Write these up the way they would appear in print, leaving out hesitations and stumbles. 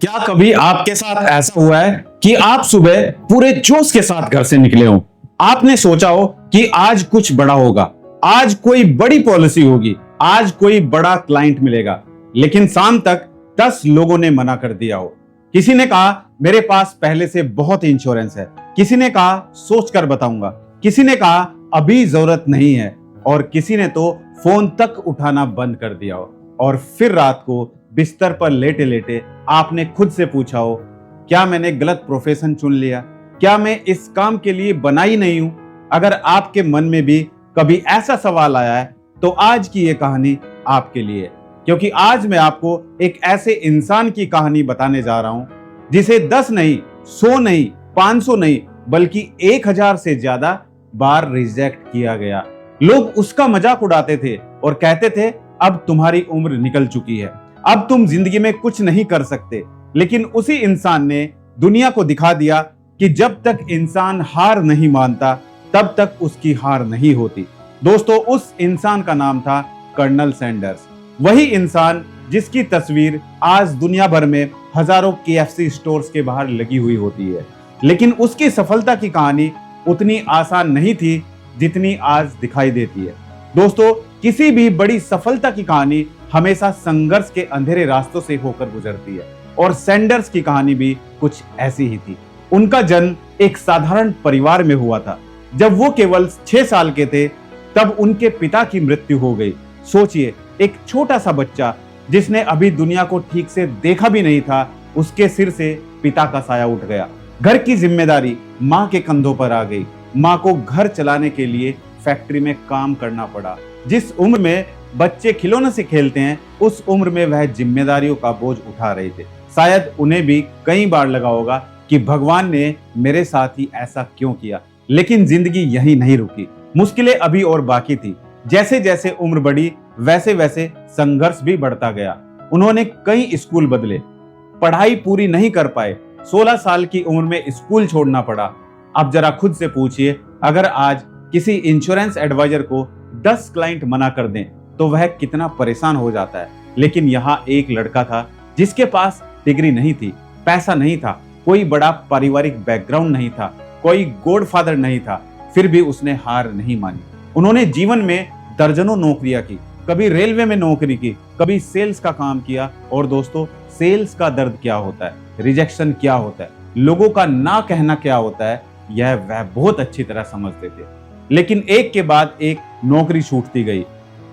क्या कभी आपके साथ ऐसा हुआ है कि आप सुबह पूरे जोश के साथ घर से निकले हो? आपने सोचा हो कि आज कुछ बड़ा होगा, आज कोई बड़ी पॉलिसी होगी, आज कोई बड़ा क्लाइंट मिलेगा, लेकिन शाम तक 10 लोगों ने मना कर दिया हो। किसी ने कहा मेरे पास पहले से बहुत इंश्योरेंस है, किसी ने कहा सोच कर बताऊंगा, किसी ने कहा अभी जरूरत नहीं है, और किसी ने तो फोन तक उठाना बंद कर दिया हो। और फिर रात को बिस्तर पर लेटे लेटे आपने खुद से पूछा हो, क्या मैंने गलत प्रोफेशन चुन लिया? क्या मैं इस काम के लिए बना ही नहीं हूं? अगर आपके मन में भी कभी ऐसा सवाल आया है तो आज की ये कहानी आपके लिए है, क्योंकि आज मैं आपको एक ऐसे इंसान की कहानी बताने जा रहा हूं जिसे 10 नहीं, 100 नहीं, 500 नहीं, बल्कि 1000 से ज्यादा बार रिजेक्ट किया गया। लोग उसका मजाक उड़ाते थे और कहते थे अब तुम्हारी उम्र निकल चुकी है, अब तुम जिंदगी में कुछ नहीं कर सकते। लेकिन उसी इंसान ने दुनिया को दिखा दिया कि जब तक इंसान हार नहीं मानता तब तक उसकी हार नहीं होती। दोस्तों, उस इंसान का नाम था कर्नल सैंडर्स। वही इंसान जिसकी तस्वीर आज दुनिया भर में हजारों KFC स्टोर्स के बाहर लगी हुई होती है। लेकिन उसकी सफलता की कहानी उतनी आसान नहीं थी जितनी आज दिखाई देती है। दोस्तों, किसी भी बड़ी सफलता की कहानी हमेशा संघर्ष के अंधेरे रास्तों से होकर गुजरती है, और सैंडर्स की कहानी भी कुछ ऐसी ही थी। उनका जन्म एक साधारण परिवार में हुआ था। जब वो केवल 6 साल के थे तब उनके पिता की मृत्यु हो गई। सोचिए, एक छोटा सा बच्चा जिसने अभी दुनिया को ठीक से देखा भी नहीं था, उसके सिर से पिता का साया उठ गया। घर की जिम्मेदारी माँ के कंधों पर आ गई। माँ को घर चलाने के लिए फैक्ट्री में काम करना पड़ा। जिस उम्र में बच्चे खिलौने से खेलते हैं, उस उम्र में वह जिम्मेदारियों का बोझ उठा रहे थे। शायद उन्हें भी कई बार लगा होगा कि भगवान ने मेरे साथ ही ऐसा क्यों किया। लेकिन जिंदगी यही नहीं रुकी, मुश्किलें अभी और बाकी थी। जैसे जैसे उम्र बढ़ी वैसे वैसे संघर्ष भी बढ़ता गया। उन्होंने कई स्कूल बदले, पढ़ाई पूरी नहीं कर पाए, 16 साल की उम्र में स्कूल छोड़ना पड़ा। अब जरा खुद से पूछिए, अगर आज किसी इंश्योरेंस एडवाइजर को 10 क्लाइंट मना कर दें तो वह कितना परेशान हो जाता है। लेकिन यहाँ एक लड़का था जिसके पास डिग्री नहीं थी, पैसा नहीं था, कोई बड़ा पारिवारिक बैकग्राउंड नहीं था, कोई गॉडफादर नहीं था, फिर भी उसने हार नहीं मानी। उन्होंने जीवन में दर्जनों नौकरियां की, कभी रेलवे में नौकरी की, कभी सेल्स का काम किया। और दोस्तों, सेल्स का दर्द क्या होता है, रिजेक्शन क्या होता है, लोगों का ना कहना क्या होता है, यह वह बहुत अच्छी तरह समझते थे। लेकिन एक के बाद एक नौकरी छूटती गई।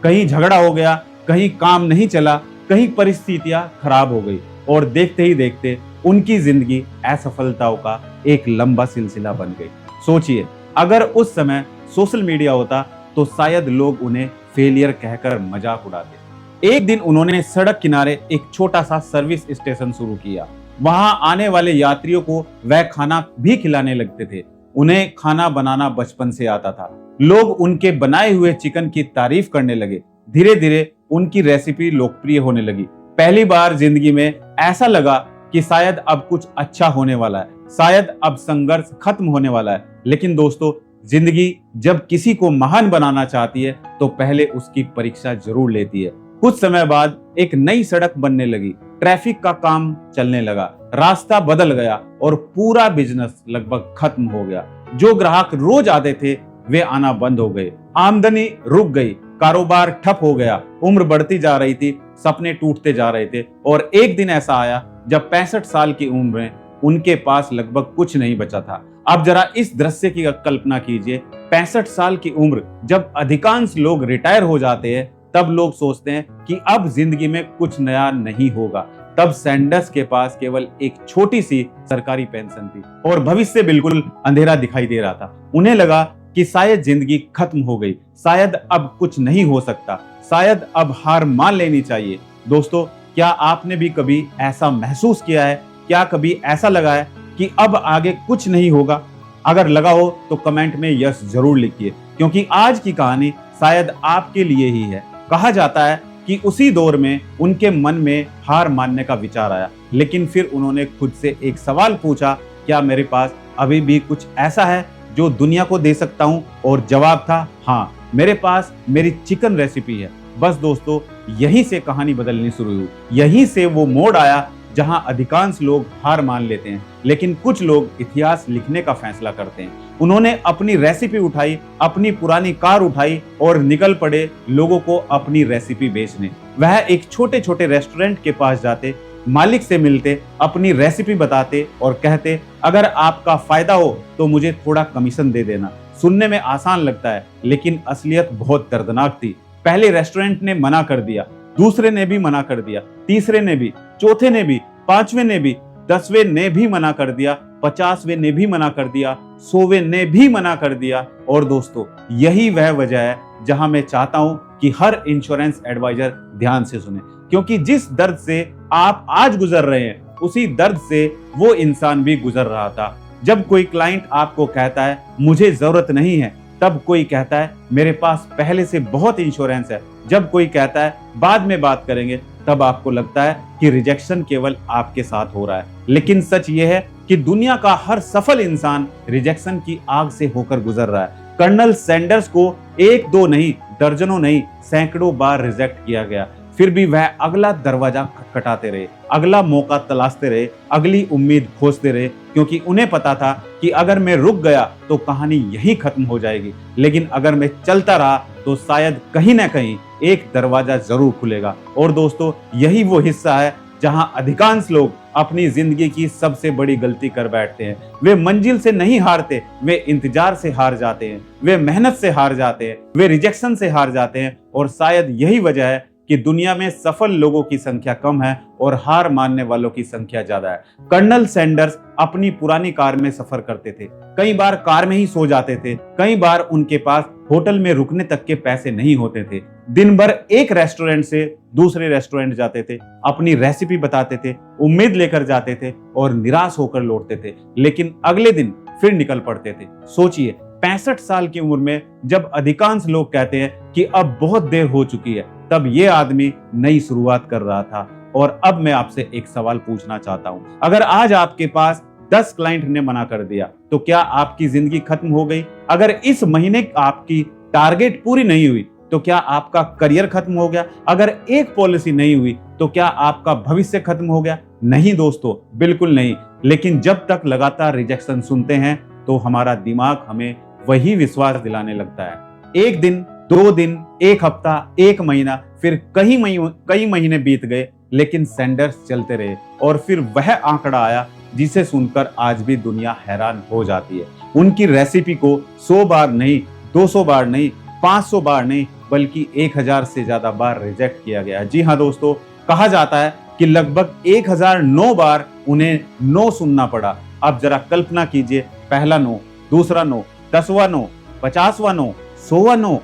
कहीं झगड़ा हो गया, कहीं काम नहीं चला, कहीं परिस्थितियां खराब हो गई, और देखते ही देखते उनकी जिंदगी असफलताओं का एक लंबा सिलसिला बन गई। सोचिए, अगर उस समय सोशल मीडिया होता तो शायद लोग उन्हें फेलियर कहकर मजाक उड़ाते। एक दिन उन्होंने सड़क किनारे एक छोटा सा सर्विस स्टेशन शुरू किया। वहां आने वाले यात्रियों को वह खाना भी खिलाने लगते थे। उन्हें खाना बनाना बचपन से आता था। लोग उनके बनाए हुए चिकन की तारीफ करने लगे। धीरे धीरे उनकी रेसिपी लोकप्रिय होने लगी। पहली बार जिंदगी में ऐसा लगा कि शायद अब कुछ अच्छा होने वाला है, शायद अब संघर्ष खत्म होने वाला है। लेकिन दोस्तों, जिंदगी जब किसी को महान बनाना चाहती है तो पहले उसकी परीक्षा जरूर लेती है। कुछ समय बाद एक नई सड़क बनने लगी, ट्रैफिक का काम चलने लगा, रास्ता बदल गया और पूरा बिजनेस लगभग खत्म हो गया। जो ग्राहक रोज आते थे वे आना बंद हो गए, आमदनी रुक गई, कारोबार ठप हो गया, उम्र बढ़ती जा रही थी, सपने टूटते जा रहे थे। और एक दिन ऐसा आया जब 65 साल की उम्र में उनके पास लगभग कुछ नहीं बचा था। अब जरा इस दृश्य की कल्पना कीजिए, 65 साल की उम्र जब अधिकांश लोग रिटायर हो जाते हैं, तब लोग सोचते हैं कि अब जिंदगी में कुछ नया नहीं होगा। तब सैंडर्स के पास केवल एक छोटी सी सरकारी पेंशन थी और भविष्य बिल्कुल अंधेरा दिखाई दे रहा था। उन्हें लगा कि शायद जिंदगी खत्म हो गई, शायद अब कुछ नहीं हो सकता, शायद अब हार मान लेनी चाहिए। दोस्तों, क्या आपने भी कभी ऐसा महसूस किया है? क्या कभी ऐसा लगा है कि अब आगे कुछ नहीं होगा? अगर लगा हो तो कमेंट में यस जरूर लिखिए, क्योंकि आज की कहानी शायद आपके लिए ही है। कहा जाता है कि उसी दौर में उनके मन में हार मानने का विचार आया, लेकिन फिर उन्होंने खुद से एक सवाल पूछा, क्या मेरे पास अभी भी कुछ ऐसा है जो दुनिया को दे सकता हूं? और जवाब था हाँ, मेरे पास मेरी चिकन रेसिपी है। बस दोस्तों, यहीं से कहानी बदलनी शुरू हुई। यहीं से वो मोड़ आया जहां अधिकांश लोग हार मान लेते हैं, लेकिन कुछ लोग इतिहास लिखने का फैसला करते हैं। उन्होंने अपनी रेसिपी उठाई, अपनी पुरानी कार उठाई और निकल पड़े लोगों को अपनी रेसिपी बेचने। वह एक छोटे छोटे रेस्टोरेंट के पास जाते, मालिक से मिलते, अपनी रेसिपी बताते और कहते, अगर आपका फायदा हो तो मुझे थोड़ा कमीशन दे देना। सुनने में आसान लगता है, लेकिन असलियत बहुत दर्दनाक थी। पहले रेस्टोरेंट ने मना कर दिया, दूसरे ने भी मना कर दिया, तीसरे ने भी, चौथे ने भी, पांचवें ने भी, 10वें ने भी मना कर दिया, 50वें ने भी मना कर दिया, 100वें ने भी मना कर दिया। और दोस्तों, यही वह वजह है जहां मैं चाहता हूं कि हर इंश्योरेंस एडवाइजर ध्यान से सुने, क्योंकि जिस दर्द से आप आज गुजर रहे हैं, उसी दर्द से वो इंसान भी गुजर रहा था। जब कोई क्लाइंट आपको कहता है मुझे जरूरत नहीं है, तब कोई कहता है मेरे पास पहले से बहुत इंश्योरेंस है। जब कोई कहता है बाद में बात करेंगे, तब आपको लगता है कि रिजेक्शन केवल आपके साथ हो रहा है। लेकिन सच ये है कि दुनिया का हर सफल इंसान रिजेक्शन की आग से होकर गुजर रहा है। कर्नल सैंडर्स को एक दो नहीं, दर्जनों नहीं, सैकड़ों बार रिजेक्ट किया गया, फिर भी वह अगला दरवाजा खटखटाते रहे, अगला मौका तलाशते रहे, अगली उम्मीद खोजते रहे, क्योंकि उन्हें पता था कि अगर मैं रुक गया तो कहानी यहीं खत्म हो जाएगी, लेकिन अगर मैं चलता रहा तो शायद कहीं ना कहीं एक दरवाजा जरूर खुलेगा। और दोस्तों, यही वो हिस्सा है जहां अधिकांश लोग अपनी जिंदगी की सबसे बड़ी गलती कर बैठते हैं। वे मंजिल से नहीं हारते, वे इंतजार से हार जाते हैं, वे मेहनत से हार जाते हैं, वे रिजेक्शन से हार जाते हैं। और शायद यही वजह है कि दुनिया में सफल लोगों की संख्या कम है और हार मानने वालों की संख्या ज्यादा है। कर्नल सैंडर्स अपनी पुरानी कार में सफर करते थे, कई बार कार में ही सो जाते थे, कई बार उनके पास होटल में रुकने तक के पैसे नहीं होते थे। दिन भर एक रेस्टोरेंट से दूसरे रेस्टोरेंट जाते थे, अपनी रेसिपी बताते थे, उम्मीद लेकर जाते थे और निराश होकर लौटते थे, लेकिन अगले दिन फिर निकल पड़ते थे। सोचिए, 65 साल की उम्र में जब अधिकांश लोग कहते हैं कि अब बहुत देर हो चुकी है, तब ये आदमी नई शुरुआत कर रहा था। और अब मैं आपसे एक सवाल पूछना चाहता हूं, अगर आज आपके पास 10 क्लाइंट ने मना कर दिया, तो क्या आपकी जिंदगी खत्म हो गई? अगर इस महीने आपकी टारगेट पूरी नहीं हुई, तो क्या आपका करियर खत्म हो गया? अगर एक पॉलिसी नहीं हुई, तो क्या आपका भविष्य खत्म हो गया? नहीं दोस्तों, बिल्कुल नहीं। लेकिन जब तक लगातार रिजेक्शन सुनते हैं, तो हमारा दिमाग हमें वही विश्वास दिलाने लगता है। एक दिन, 2 दिन, 1 हफ्ता, 1 महीना, फिर कई महीने बीत गए, लेकिन सैंडर्स चलते रहे। और फिर वह आंकड़ा आया जिसे सुनकर आज भी दुनिया हैरान हो जाती है। उनकी रेसिपी को 100 बार नहीं, 200 बार नहीं, 500 बार नहीं, बल्कि 1000 से ज्यादा बार रिजेक्ट किया गया। जी हाँ दोस्तों, कहा जाता है कि लगभग 1009 बार उन्हें नो सुनना पड़ा। अब जरा कल्पना कीजिए, पहला नो, दूसरा नो, 10वां नो, 50वां नो, 100वां नो,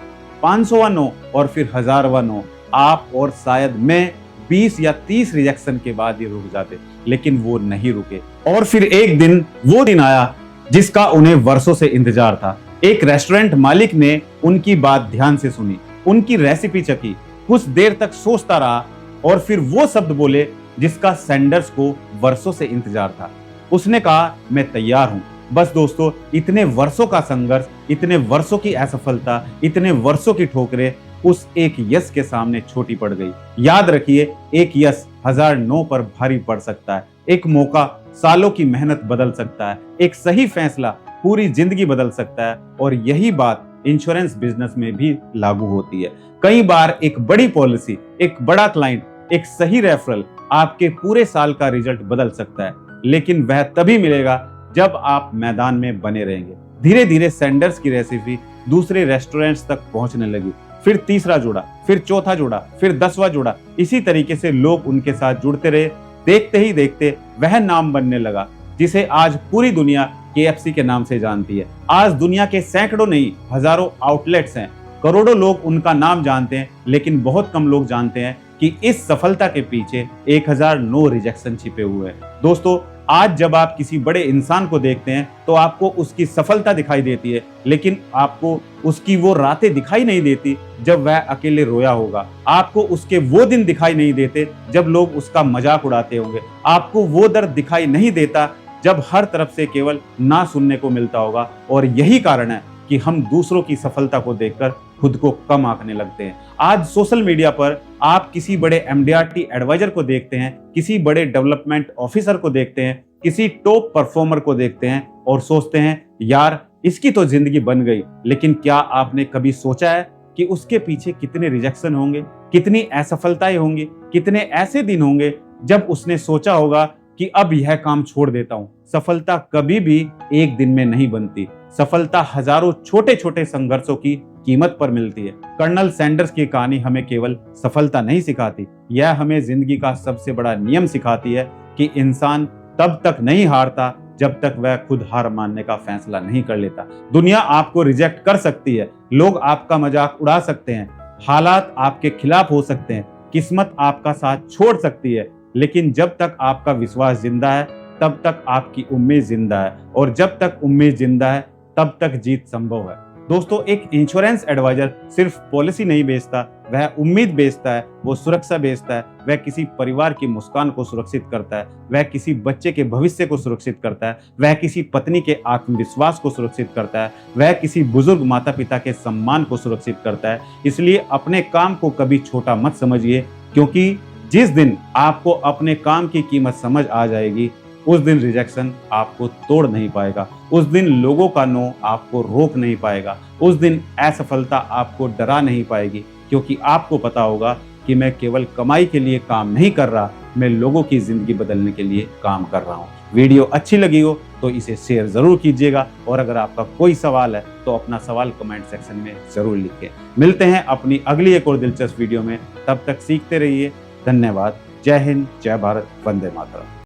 500वां नो और फिर 1000वां नो। आप और शायद मैं 20 या 30 रिजेक्शन के बाद ही रुक जाते, लेकिन वो नहीं रुके। और फिर एक दिन वो दिन आया जिसका उन्हें वर्षों से इंतजार था। एक रेस्टोरेंट मालिक ने उनकी बात ध्यान से सुनी, उनकी रेसिपी चखी, कुछ देर तक सोचता रहा और फिर वो शब्द बोले जिसका सैंडर्स को वर्षों से इंतजार था। उसने कहा, मैं तैयार हूं। बस दोस्तों, इतने वर्षों का संघर्ष, इतने वर्षों की असफलता, इतने वर्षों की ठोकरें उस एक यस के सामने छोटी पड़ गई। याद रखिए, एक यस 1000 नो पर भारी पड़ सकता है। एक मौका सालों की मेहनत बदल सकता है। एक सही फैसला पूरी जिंदगी बदल सकता है। और यही बात इंश्योरेंस बिजनेस में भी लागू होती है। कई बार एक बड़ी पॉलिसी, एक बड़ा क्लाइंट, एक सही रेफरल आपके पूरे साल का रिजल्ट बदल सकता है, लेकिन वह तभी मिलेगा जब आप मैदान में बने रहेंगे। धीरे धीरे सैंडर्स की रेसिपी दूसरे रेस्टोरेंट्स तक पहुंचने लगी। फिर तीसरा जुड़ा, फिर चौथा जुड़ा, फिर 10वां जुड़ा। इसी तरीके से लोग उनके साथ जुड़ते रहे। देखते ही देखते वह नाम बनने लगा जिसे आज पूरी दुनिया KFC के नाम से जानती है। आज दुनिया के सैकड़ों नहीं, हजारों आउटलेट्स हैं, करोड़ों लोग उनका नाम जानते हैं, लेकिन बहुत कम लोग जानते हैं कि इस सफलता के पीछे 1000 नो रिजेक्शन छिपे हुए हैं। दोस्तों, आज जब आप किसी बड़े इंसान को देखते हैं तो आपको उसकी सफलता दिखाई देती है, लेकिन आपको उसकी वो रातें दिखाई नहीं देती जब वह अकेले रोया होगा। आपको उसके वो दिन दिखाई नहीं देते जब लोग उसका मजाक उड़ाते होंगे। आपको वो दर्द दिखाई नहीं देता जब हर तरफ से केवल ना सुनने को मिलता होगा। और यही कारण है कि हम दूसरों की सफलता को देखकर खुद को कम आंकने लगते हैं। आज सोशल मीडिया पर आप किसी बड़े एमडीआरटी एडवाइजर को देखते हैं, किसी बड़े डेवलपमेंट ऑफिसर को देखते हैं, किसी टॉप परफॉर्मर को देखते हैं और सोचते हैं यार इसकी तो जिंदगी बन गई। लेकिन क्या आपने कभी सोचा है कि उसके पीछे कितने रिजेक्शन होंगे, कितनी असफलताएं होंगी, कितने ऐसे दिन होंगे जब उसने सोचा होगा कि अब यह काम छोड़ देता हूं। सफलता कभी भी एक दिन में नहीं बनती। सफलता हजारों छोटे छोटे संघर्षों की कीमत पर मिलती है। कर्नल सैंडर्स की कहानी हमें केवल सफलता नहीं सिखाती, यह हमें जिंदगी का सबसे बड़ा नियम सिखाती है कि इंसान तब तक नहीं हारता जब तक वह खुद हार मानने का फैसला नहीं कर लेता। दुनिया आपको रिजेक्ट कर सकती है, लोग आपका मजाक उड़ा सकते हैं, हालात आपके खिलाफ हो सकते हैं, किस्मत आपका साथ छोड़ सकती है, लेकिन जब तक आपका विश्वास जिंदा है तब तक आपकी उम्मीद जिंदा है, और जब तक उम्मीद जिंदा है तब तक जीत संभव है। दोस्तों, एक इंश्योरेंस एडवाइजर सिर्फ पॉलिसी नहीं बेचता, वह उम्मीद बेचता है, वो सुरक्षा बेचता है, वह किसी परिवार की मुस्कान को सुरक्षित करता है, वह किसी बच्चे के भविष्य को सुरक्षित करता है, वह किसी पत्नी के आत्मविश्वास को सुरक्षित करता है, वह किसी बुजुर्ग माता पिता के सम्मान को सुरक्षित करता है। इसलिए अपने काम को कभी छोटा मत समझिए, क्योंकि जिस दिन आपको अपने काम की कीमत समझ आ जाएगी उस दिन रिजेक्शन आपको तोड़ नहीं पाएगा, उस दिन लोगों का नो आपको रोक नहीं पाएगा, उस दिन असफलता आपको डरा नहीं पाएगी, क्योंकि आपको पता होगा कि मैं केवल कमाई के लिए काम नहीं कर रहा, मैं लोगों की जिंदगी बदलने के लिए काम कर रहा हूँ। वीडियो अच्छी लगी हो तो इसे शेयर जरूर कीजिएगा, और अगर आपका कोई सवाल है तो अपना सवाल कमेंट सेक्शन में जरूर लिखें। मिलते हैं अपनी अगली एक और दिलचस्प वीडियो में, तब तक सीखते रहिए। धन्यवाद। जय हिंद, जय भारत, वंदे मातरम।